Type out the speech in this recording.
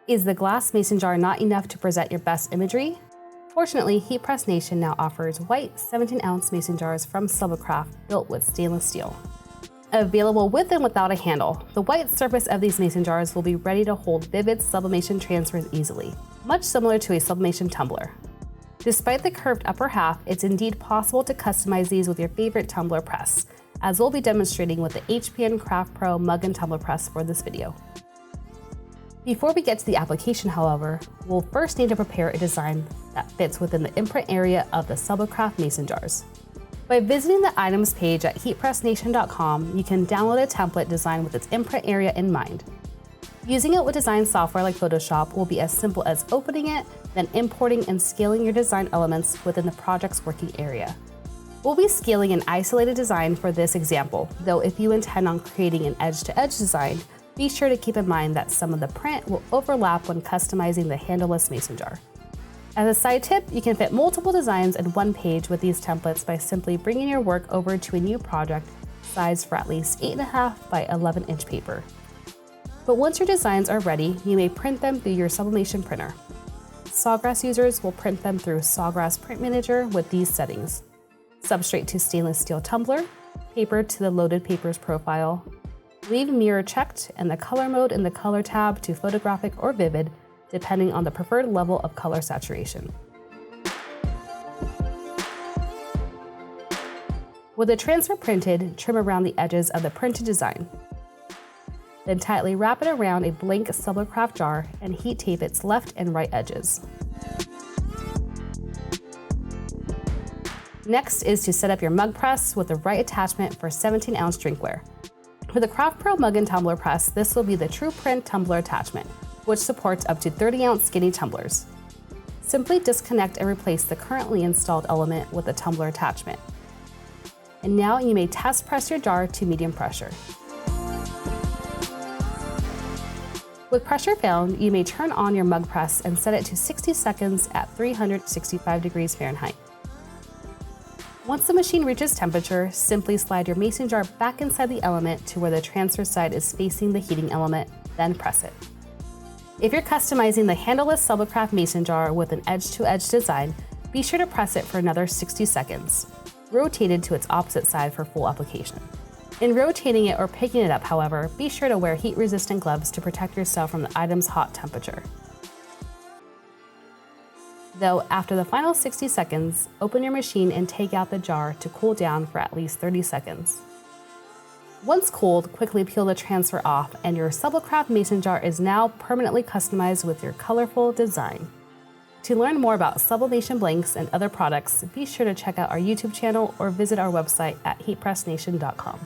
Is the glass mason jar not enough to present your best imagery? Fortunately, Heat Press Nation now offers white 17-ounce mason jars from Sublacraft built with stainless steel. Available with and without a handle, the white surface of these mason jars will be ready to hold vivid sublimation transfers easily, much similar to a sublimation tumbler. Despite the curved upper half, it's indeed possible to customize these with your favorite tumbler press, as we'll be demonstrating with the HPN Craft Pro Mug and Tumbler Press for this video. Before we get to the application, however, we'll first need to prepare a design that fits within the imprint area of the Sublacraft mason jars. By visiting the items page at heatpressnation.com, you can download a template designed with its imprint area in mind. Using it with design software like Photoshop will be as simple as opening it, then importing and scaling your design elements within the project's working area. We'll be scaling an isolated design for this example, though if you intend on creating an edge-to-edge design, be sure to keep in mind that some of the print will overlap when customizing the handleless mason jar. As a side tip, you can fit multiple designs in one page with these templates by simply bringing your work over to a new project sized for at least 8.5 by 11-inch paper. But once your designs are ready, you may print them through your sublimation printer. Sawgrass users will print them through Sawgrass Print Manager with these settings: substrate to stainless steel tumbler, paper to the loaded paper's profile, leave mirror checked, and the color mode in the color tab to photographic or vivid, depending on the preferred level of color saturation. With the transfer printed, trim around the edges of the printed design. Then tightly wrap it around a blank Sublacraft jar and heat tape its left and right edges. Next is to set up your mug press with the right attachment for 17-ounce drinkware. For the Craft Pro Mug and Tumbler Press, this will be the TruePrint tumbler attachment, which supports up to 30-ounce skinny tumblers. Simply disconnect and replace the currently installed element with the tumbler attachment. And now you may test press your jar to medium pressure. With pressure found, you may turn on your mug press and set it to 60 seconds at 365 degrees Fahrenheit. Once the machine reaches temperature, simply slide your mason jar back inside the element to where the transfer side is facing the heating element, then press it. If you're customizing the handleless Sublacraft mason jar with an edge-to-edge design, be sure to press it for another 60 seconds, rotated to its opposite side for full application. In rotating it or picking it up, however, be sure to wear heat-resistant gloves to protect yourself from the item's hot temperature. Though, after the final 60 seconds, open your machine and take out the jar to cool down for at least 30 seconds. Once cooled, quickly peel the transfer off, and your Sublacraft mason jar is now permanently customized with your colorful design. To learn more about sublimation blanks and other products, be sure to check out our YouTube channel or visit our website at heatpressnation.com.